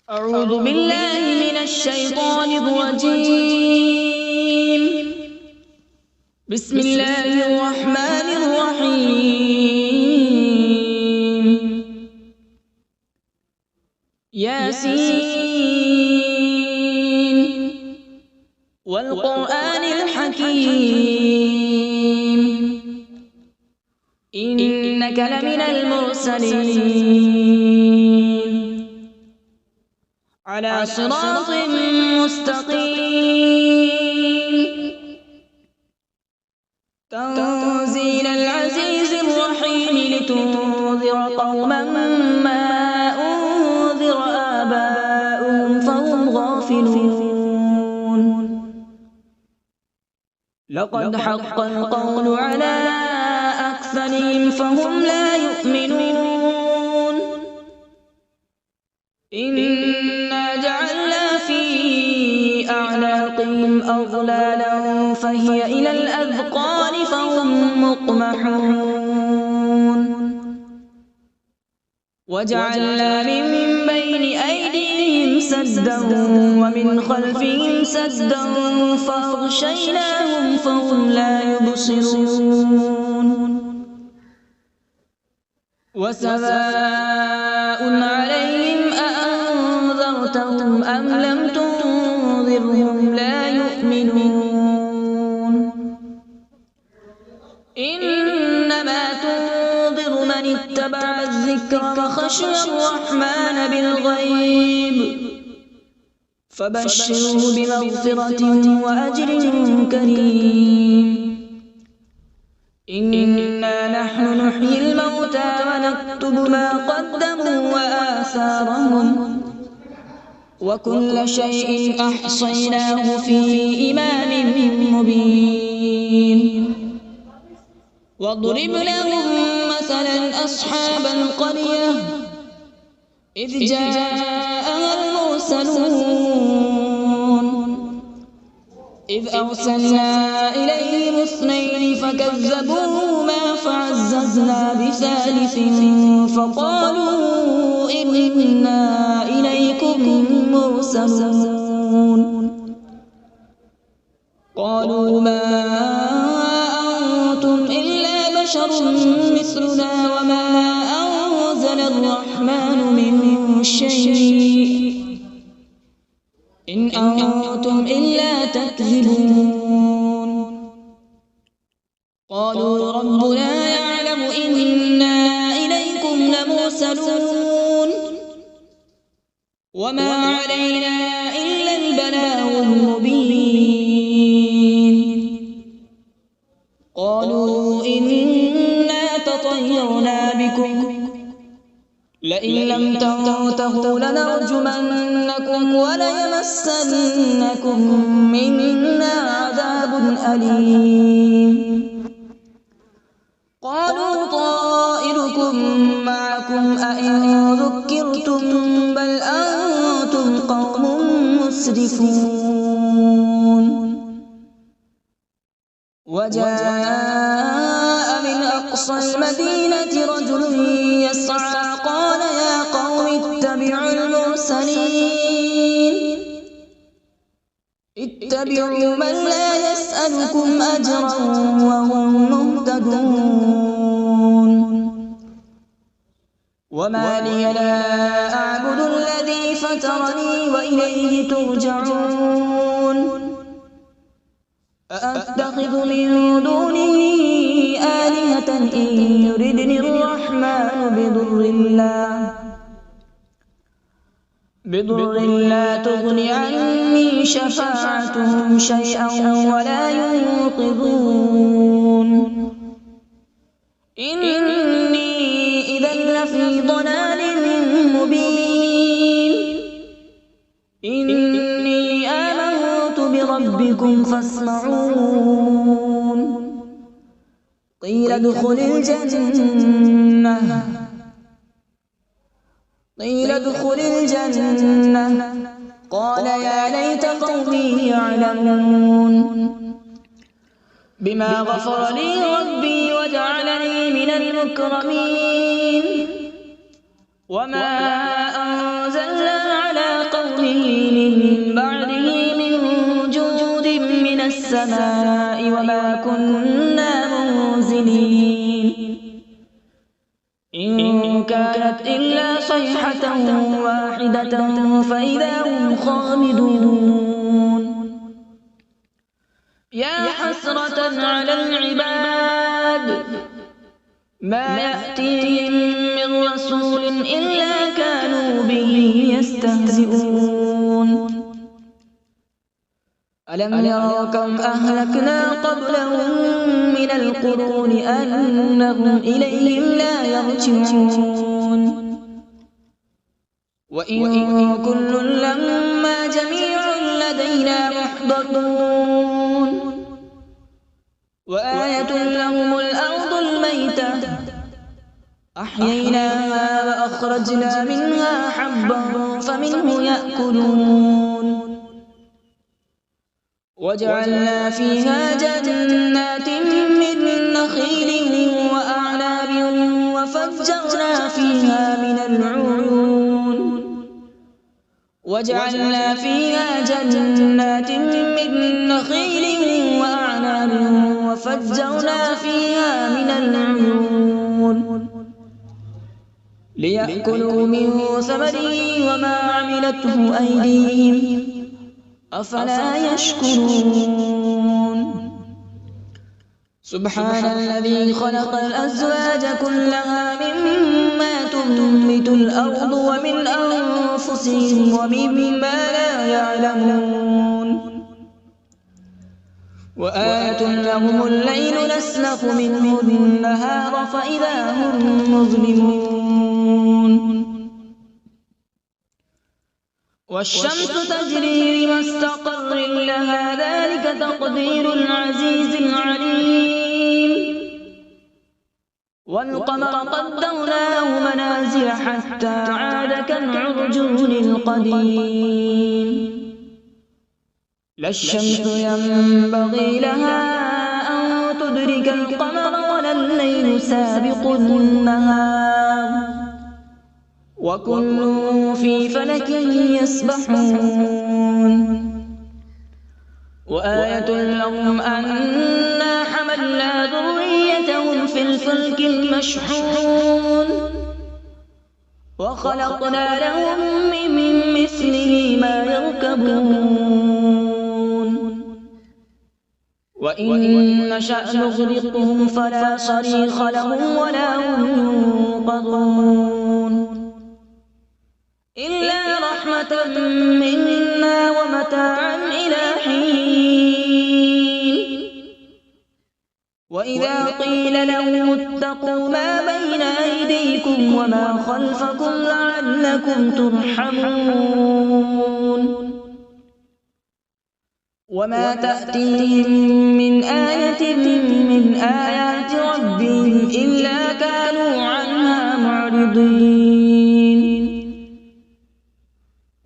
أعوذ بالله من الشيطان الرجيم. بسم الله الرحمن الرحيم. ياسين والقرآن الحكيم إنك لمن المرسلين على صراط مستقيم. تنزيل العزيز الرحيم لتنذر قوما ما أنذر آباؤهم فهم غافلون. لقد حق القول على أكثرهم فهم لا يؤمنون. إنا جعلنا في أعناقهم أغلالا فهي إلى الأذقان فهم مقمحون. وجعلنا من بين أيديهم سدا ومن خلفهم سدا فأغشيناهم فهم لا يبصرون. وسواء عليهم أأنذرتهم أم لم تنذرهم لا يؤمنون. إنما تنذر من اتبع الذكر وخشي الرحمن بالغيب فبشره بمغفرة وأجر كريم. إنا نحن نحيي الموتى ونكتب ما قدموا وآثارهم وكل شيء أحصيناه في إمام مبين. واضرب لهم مثلا أصحاب القرية إذ جاءها المرسلون إذ أرسلنا إليهم اثنين فكذبوهما فعززنا بثالث فقالوا إنا إليكم مرسلون. قالوا ما أنتم إلا بشر مثلنا وما أنزل الرحمن من شيء إن أنتم إلا تكذبون. قالوا ربنا يعلم إنا إليكم لمرسلون وما علينا إلا البلاغ المبين. قالوا إنا تطيرنا بكم لئن لم تنتهوا لنرجمنكم وليمسنكم منا عذاب أليم. قالوا طائركم معكم أئن ذكرتم بل أنتم قوم مسرفون. وجاء من أقصى المدينة رجل يسعى قال يا قوم اتبعوا المرسلين اتبعوا من لا يسألكم أجرا وهم مهتدون. وما لي لا أعبد الذي فطرني وإليه ترجعون. أأتخذ من دونه آلهة إن يردني الرحمن بضر لا تغن عني شفاعتهم شيئا ولا ينقذون. إني إذا لفي ضلال مبين. إني آمنت بربكم فاسمعون. قيل ادخل الجنة قال يا ليت قومي يعلمون. بما غفر لي ربي وجعلني من المكرمين. وما أنزلنا على ذريه من بعده من جود من السماء وما كنا منزلين إن كانت إلا صيحة واحدة فإذا هم خامدون يا حسرة على العباد ما يأتيهم من رسول إلا كانوا به يستهزئون ألم يروا كم أهلكنا قبلهم من القرون أنهم إليهم لا يرجعون وإن كل لما جميع لدينا محضرون وآية لهم الأرض الميتة أحييناها وأخرجنا منها حبا فمنه يأكلون وجعلنا فيها جنات من نخيل وأعناب وفجرنا فيها من العيون وجعلنا فيها جنات من نخيل وأعناب وفجرنا فيها من العيون ليأكلوا من ثمره وما عملته أيديهم أفلا يشكرون سبحان الذي خلق الأزواج كلها مما تنبت الأرض ومن أنفسهم ومما لا يعلمون وآية لهم الليل نسلخ منه النهار فإذا هم مظلمون والشمس تجري لمستقر لها ذلك تقدير العزيز العليم والقمر قدرناه منازل حتى عاد كالعرجون القديم لا الشمس ينبغي لها أن تدرك القمر ولا الليل سابق النهار وكل في فلك يسبحون وآية لهم أنا حملنا ذريتهم في الفلك المشحون وخلقنا لهم من مثله ما يركبون وإن نشأ نغرقهم فلا صريخ لهم ولا هم ينقذون إلا رحمة منا ومتاعا إلى حين وإذا قيل لهم اتقوا ما بين أيديكم وما خلفكم لعلكم ترحمون وما تأتيهم من آية من آيات ربهم إلا كانوا عنها معرضين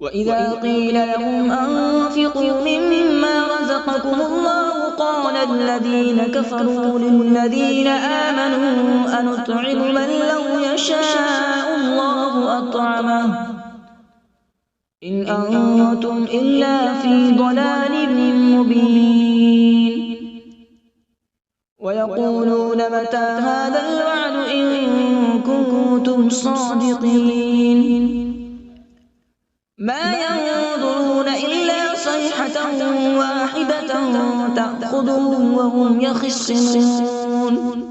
وإذا قيل لهم أنفقوا مما رزقكم الله قال الذين كفروا للذين آمنوا أنطعم من لو يشاء الله أطعمه إن أنتم إلا في ضلال مبين ويقولون متى هذا الوعد إن كنتم صادقين ما ينظرون إلا صيحة واحدة تأخذهم وهم يخصمون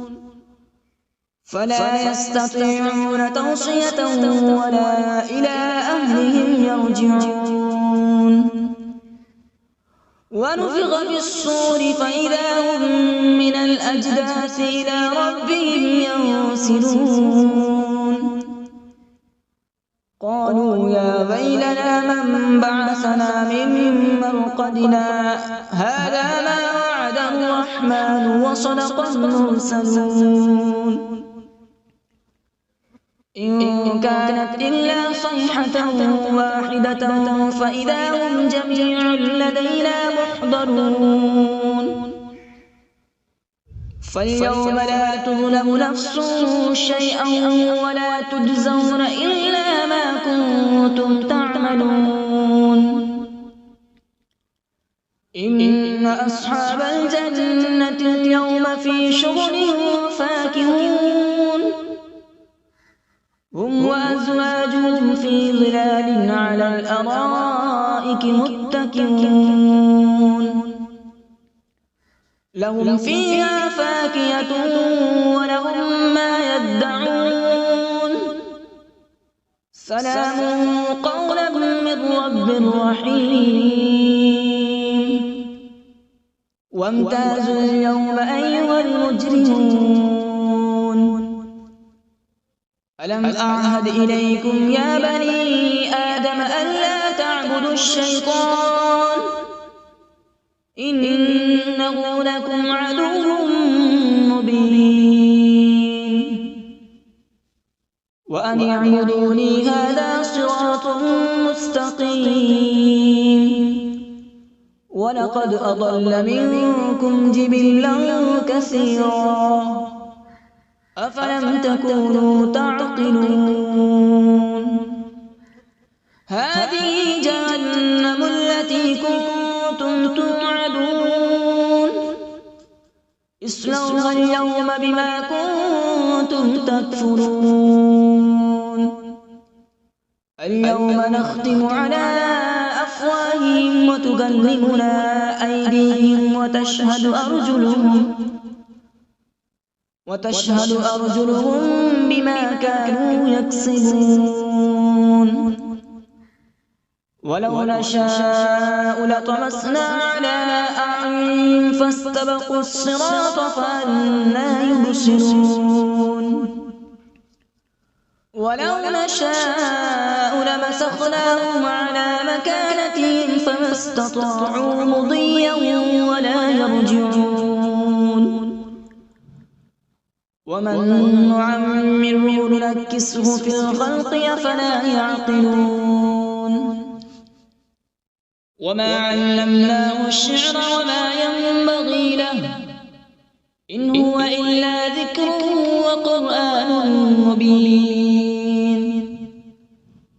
فلا يستطيعون توصية ولا إلى أهلهم يرجعون ونفخ في الصور فإذا هم من الأجداث إلى ربهم ينسلون قالوا يا ويلنا من بعثنا من مرقدنا هذا ما وعد الرحمن وصدق المرسلون إن كانت إلا صيحة واحدة فإذا هم جميع لدينا محضرون فاليوم لا تظلم نفس شيئا ولا تجزون إلا ما كنتم تعملون إن أصحاب الجنة اليوم في شغل فاكهون هم وأزواجهم في ظلال على الأرائك متكئون لهم فيها فاكهة ولهم ما يدعون سلام قولا من رب رحيم وامتازوا اليوم أيها المجرمون ألم أعهد إليكم يا بني آدم ألا تعبدوا الشيطان إنه لكم عدو مبين وأن اعبدوني هذا صراط مستقيم ولقد أضل منكم جبلا كثيرا أفلم تكونوا تعقلون هذه جهنم التي كنتم توعدون اصلوها اليوم بما كنتم تكفرون اليوم نختم على أفواههم وتكلمنا أيديهم وتشهد أرجلهم بما كانوا يكسبون ولو نشاء لطمسنا على أعينهم فاستبقوا الصراط فأنى يبصرون ولو نشاء لمسخناهم على مكانتهم فما استطاعوا مضيا ولا يرجعون ومن نعمره ننكسه في الخلق أفلا يعقلون وما علمناه الشعر وما ينبغي له إن هو إلا ذكر وقرآن مبين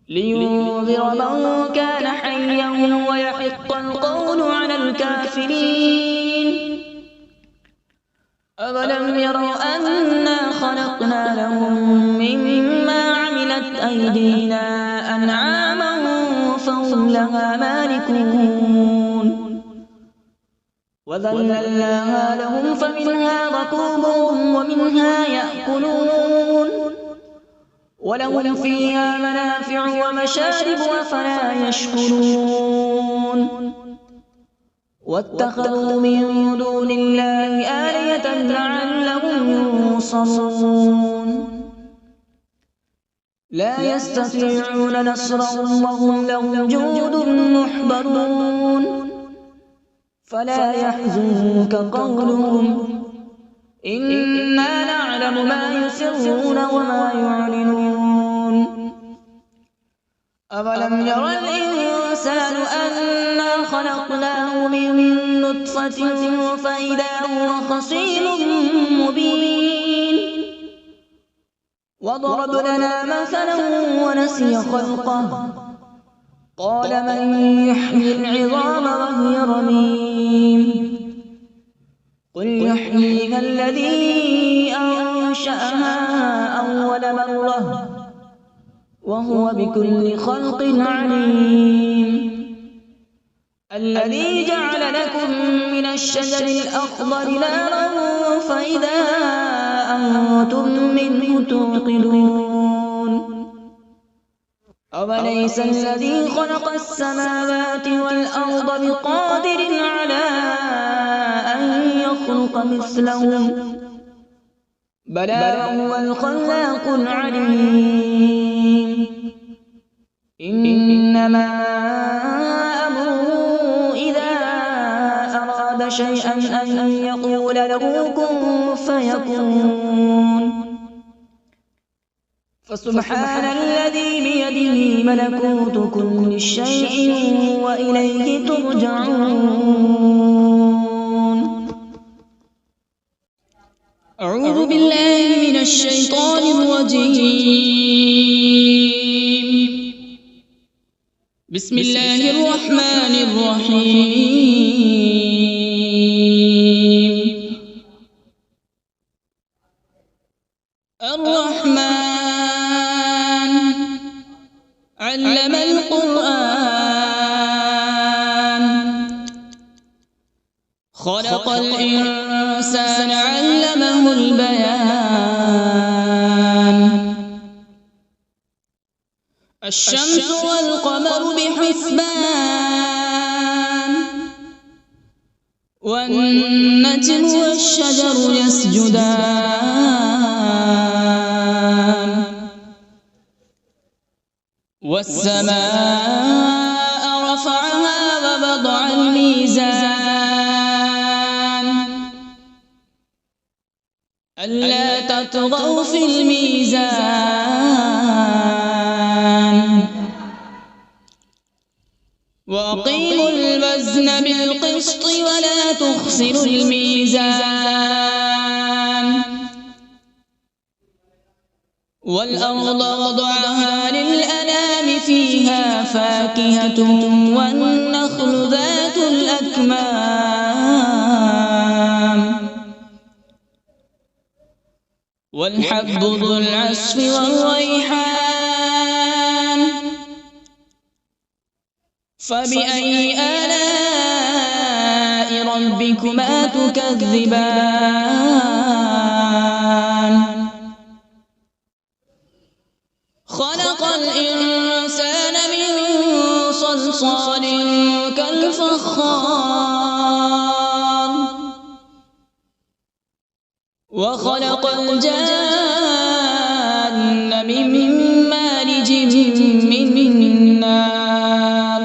لينذر من كان حيا ويحق القول على الكافرين أولم يروا أنا خلقنا لهم مما عملت أيدينا أنعاما فهم لها مالكون وذللناها لهم فمنها ركوبهم ومنها يأكلون ولهم فيها منافع ومشارب أفلا يشكرون واتخذوا من دون الله آلهة لعلهم ينصرون لا يستطيعون نصرهم وهم لهم جند محضرون فلا يحزنك قولهم إنا نعلم ما يسرون وما يعلنون أولم ير الإنسان أنا خلقناه من نطفة فإذا هو خصيم مبين وضرب لنا مثلا ونسي خلقه قال من يحيي العظام وهي رميم قل يحييها الذي أنشأها أول مرة وهو بكل خلق عليم الذي جعل لكم من الشجر الأخضر نارا فإذا أنتم منه توقدون أوليس الذي خلق السماوات والأرض بقادر على أن يخلق مثلهم بلى هو الخلاق العليم إنما أمره إذا أراد شيئا أن يقول له كن فيكون فسبحان الذي بيده ملكوت كل شيء وإليه ترجعون أعوذ بالله من الشيطان الرجيم بسم الله الرحمن الرحيم. الرحمن علم القرآن، خلق الإنسان علمه البيان. الشمس والقمر بحسبان، والنجم والشجر يسجدان، والسماء رفعها ووضع الميزان، ألا تطغوا في الميزان، وأقيموا الوزن بالقسط ولا تخسروا الميزان. والأرض وضعها للأنام، فيها فاكهة والنخل ذات الأكمام، والحب ذو العصف والريحان. فبأي آلاء ربكما تكذبان؟ خلق الإنسان من صلصال كالفخار، وخلق الجان من مارج من نار.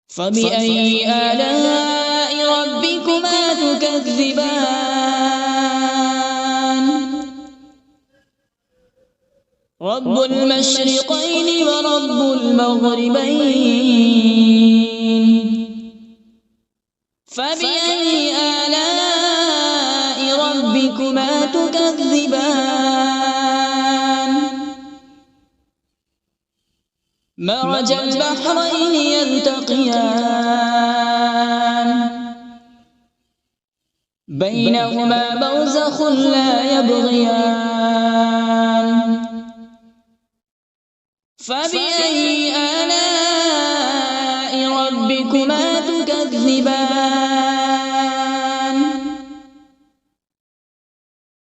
فبأي آلاء ربكما تكذبان؟ رب المشرقين ورب المغربين. فبأي آلاء ربكما تكذبان؟ مرج البحرين يلتقيان، بينهما برزخ لا يبغيان. فبأي آلاء ربكما تكذبان؟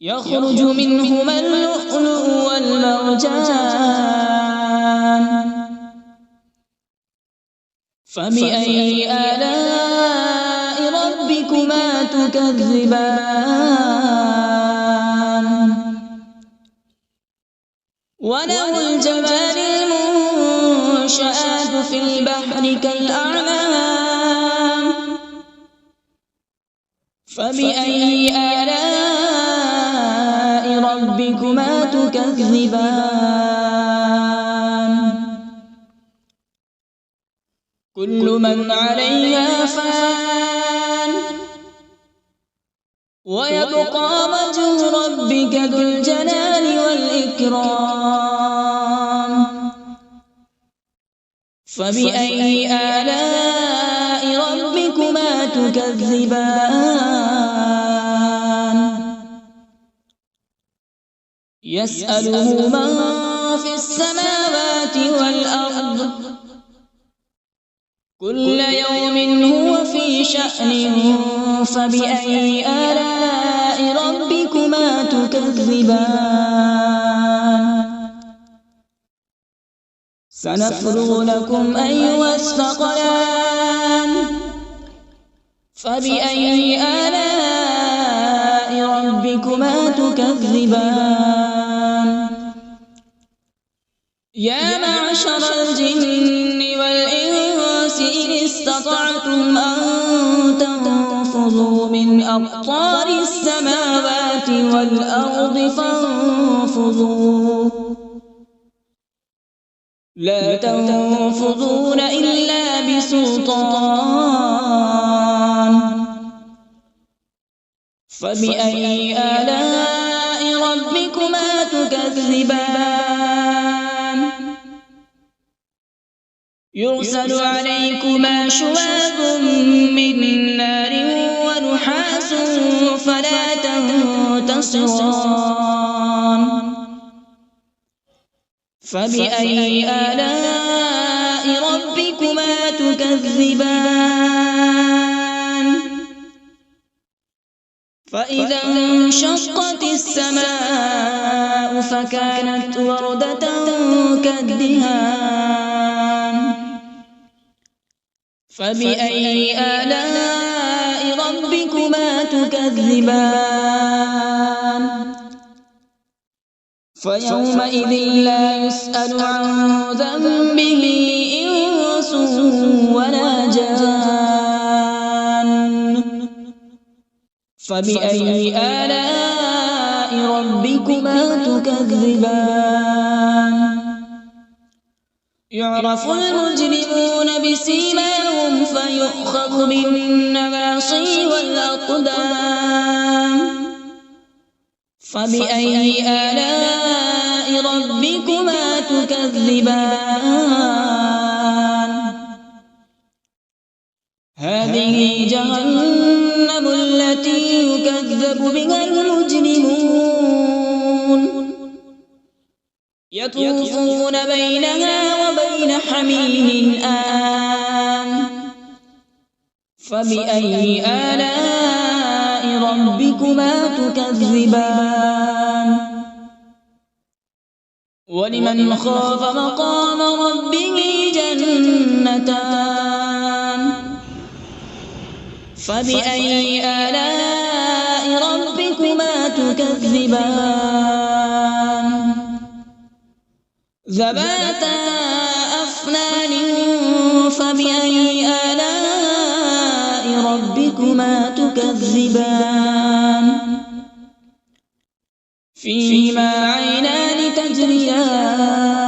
يخرج منهما اللؤلؤ والمرجان. فبأي آلاء ربكما تكذبان؟ وله الجوار المنشآت في البحر كالأعلام. فبأي آلاء ربكما تكذبان؟ كل من عليها فان، ويبقى وجه ربك ذو الجلال والإكرام. فبأي آلاء ربكما تكذبان؟ يسأله من في السماوات والأرض، كل يوم هو في شأن. فبأي آلاء ربكما تكذبان؟ سنفرغ لكم أيها الثقلان. فبأي آلاء ربكما تكذبان؟ يا معشر الجن والإنس إن استطعتم أن تنفذوا من أقطار السماوات والأرض فانفذوا، لا تنفذون إلا بسلطان. فبأي آلاء ربكما تكذبان؟ يرسل عليكما شواظ من نار ونحاس فلا تنتصران فبأي آلاء ربكما تكذبان فإذا انشقت السماء فكانت وردة كالدهان فبأي آلاء ربكما تكذبان فيومئذ لا يسأل عن ذنبه إنس ولا جان فبأي آلاء ربكما تكذبان يعرف المجرمون بسيماهم فيؤخذ بالنواصي والأقدام فبأي آلاء ربكما تكذبان هذه جهنم التي يكذب بها المجرمون يطوفون بينها وبين حميم آن فبأي آلاء ربكما تكذبان ولمن خاف مقام ربه جنتان فبأي آلاء ربكما تكذبان ذواتا أفنان فبأي آلاء ربكما تكذبان فيهما عينان تجريان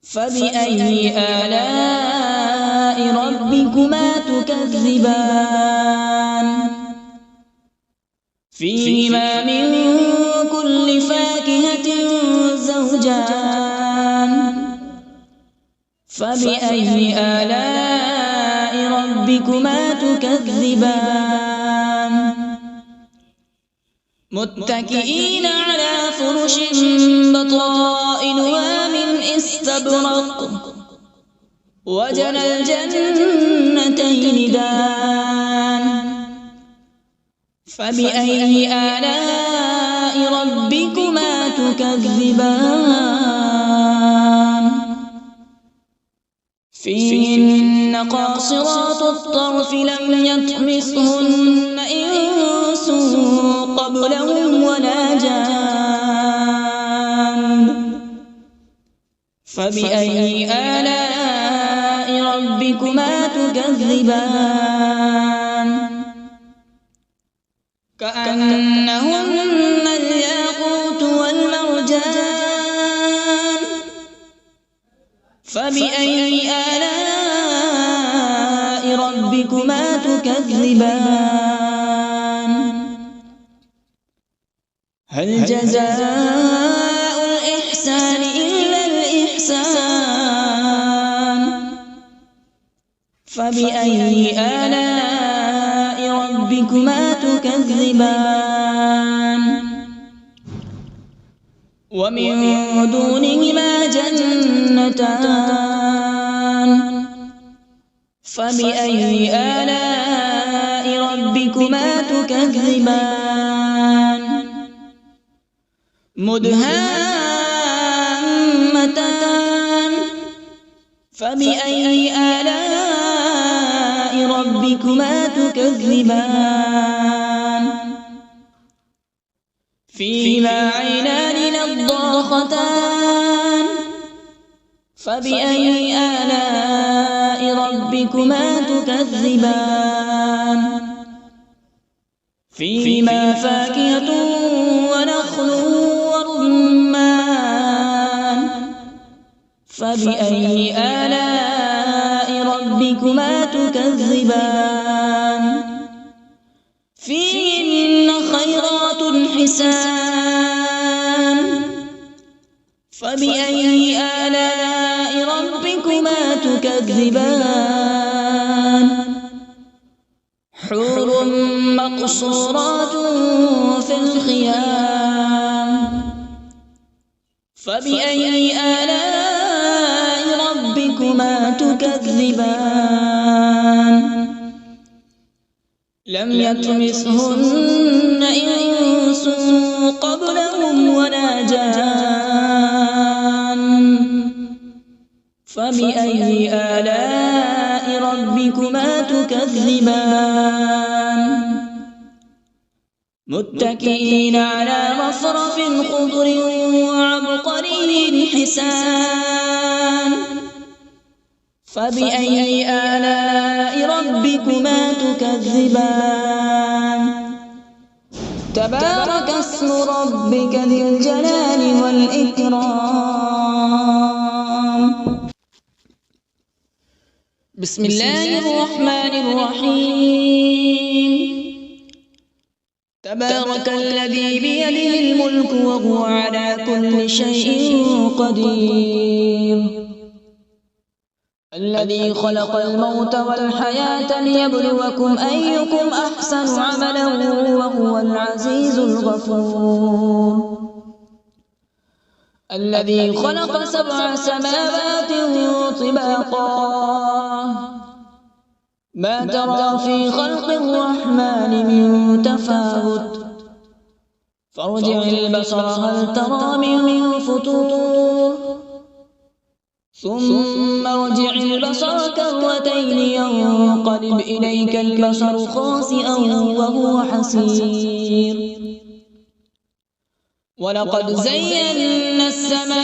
فبأي آلاء ربكما تكذبان فيهما من كل فاكهة زوجان فبأي آلاء ربكما تكذبان متكئين على فرش بطائنها من استبرق وجنى الجنتين دان فبأي آلاء ربكما تكذبان فيهن قاصرات الطرف لم يطمثهن إنس قبلهم ولا جان فبأي آلاء ربكما تكذبان كأنهن الياقوت والمرجان فبأي آلاء ربكما تكذبان هل جزاء الإحسان إلا الإحسان فبأي آلاء ربكما تكذبان ومن دونهما جنتان فبأي آلاء ربكما تكذبان مدهامتان فبأي آلاء ربكما تكذبان فيهما عينان نضاختان فبأي آلاء ربكما تكذبان فيهما فاكهة ونخل ورمان فبأي آلاء ربكما تكذبان فيهن خيرات حسان فبأي آلاء ربكما ربكما تكذبان حور مقصورات في الخيام فبأي آلاء ربكما تكذبان لم يطمثهن إنس قبلهم ولا جان فبأي آلاء ربكما تكذبان متكئين على رفرف خضر وعبقري حسان فبأي آلاء ربكما تكذبان تبارك اسم ربك ذي الجلال والإكرام بسم الله الرحمن الرحيم تبارك الذي بيده الملك وهو على كل شيء قدير الذي خلق الموت والحياة ليبلوكم أيكم أحسن عملا وهو العزيز الغفور الذي خلق 7 سماوات طباقا ما ترى في خلق الرحمن من تفاوت فارجع البصر هل ترى من فطور ثم ارجع البصر كرتين ينقلب إليك البصر خاسئا وهو حسير ولقد زينا السماء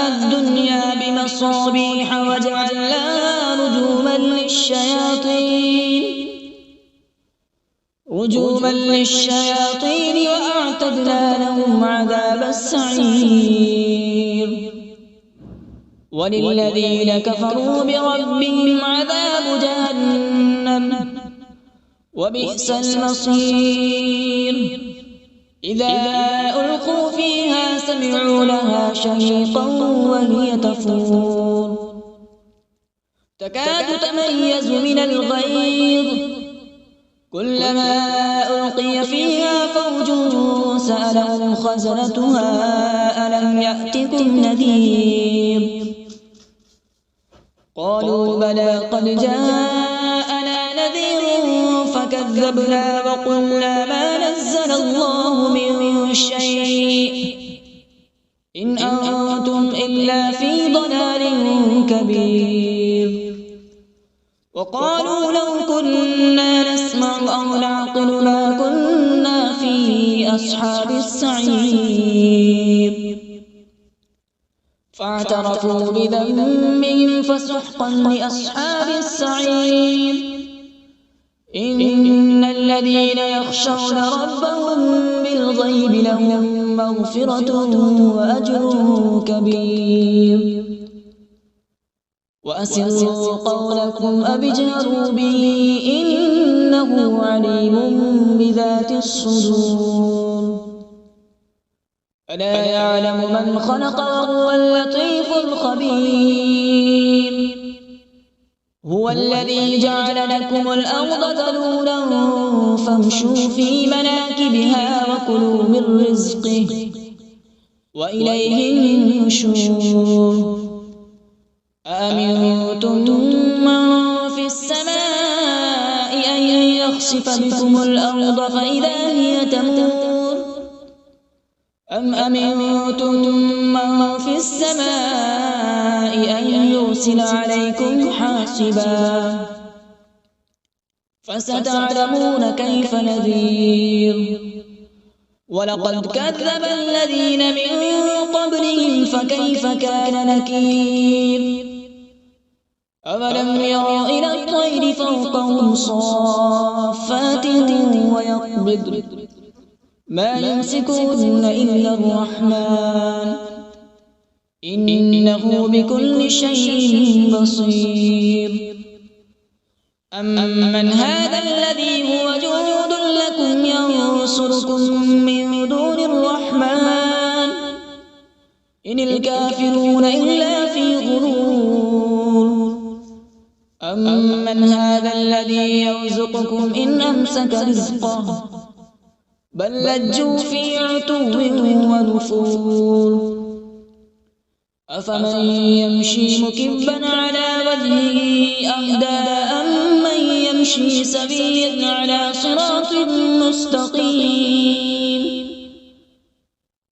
الدنيا بمصابيح وجعلناها رجوما للشياطين وأعتدنا لهم عذاب السعير وللذين كفروا بربهم عذاب جهنم وبئس المصير إذا ألقوا فيها سمعوا لها شهيقا وهي تفور تكاد تميز من الغيظ كلما ألقي فيها فوج سألهم خزنتها ألم يأتكم نذير قالوا بلى قد جاءنا نذير فكذبنا وقلنا ما نزل الله من شيء إن أنتم إلا في ضلال كبير وقالوا لو كنا نسمع أو نعقل ما كنا في أصحاب السعير فاعترفوا بذنبهم فسحقا لأصحاب السعير إن الذين يخشون ربهم بالغيب لهم مغفرة وأجر كبير وأسروا قولكم أو اجهروا به إنه عليم بذات الصدور ألا يعلم من خلق وهو اللطيف الخبير هو الذي جعل لكم الأرض ذلولا فامشوا في مناكبها وكلوا من رزقه وإليه النشور أأمنتم من في السماء أن يخسف بكم الأرض فإذا هي تمور أم أمنتم من في السماء أن يرسل عليكم حاصبا فستعلمون كيف نذير ولقد كذب الذين من قبلهم فكيف كان نكير أولم يروا إلى الطير فوقهم صافات ويقبض ما يمسكون إلا الرحمن إنه بكل شيء بصير أمن هذا الذي هو جند لكم ينصركم من دون الرحمن إن الكافرون إلا في غرور أمن هذا الذي يرزقكم إن أمسك رزقه بل لجوا في عتو ونفور أفمن يمشي مكبا على وجهه أهدى أمن يمشي سويا على صراط مستقيم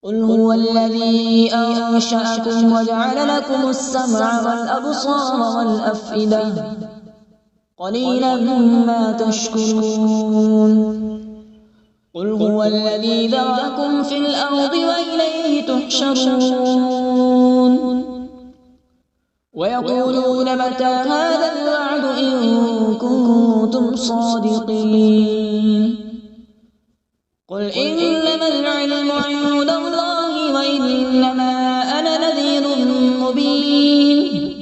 قل هو الذي أنشأكم وجعل لكم السمع والأبصار والأفئدة قليلا ما تشكرون قل هو الذي ذرأكم في الأرض وإليه تحشرون ويقولون متى هذا الوعد إن كنتم صادقين قل إنما العلم عند الله وإنما أنا نذير مبين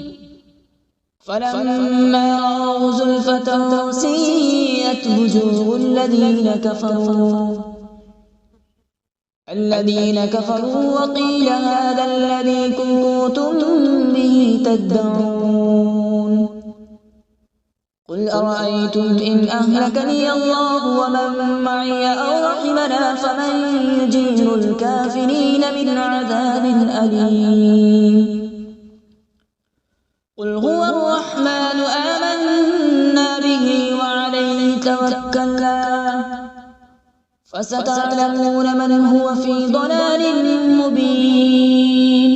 فلما رأوا زلفة سيئت وجوه الذين كفروا وقيل هذا الذي كنتم به تدعون قل أرأيتم إن أهلكني الله ومن معي أو رحمنا فمن يجير الكافرين من عذاب أليم قل هو الرحمن آمنا به وعليه توكلنا فستعلمون من هو في ضلال مبين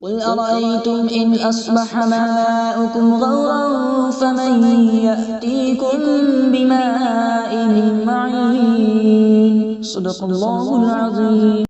قل أرأيتم إن أصبح ماؤكم غورا فمن يأتيكم بماء معين صدق الله العظيم.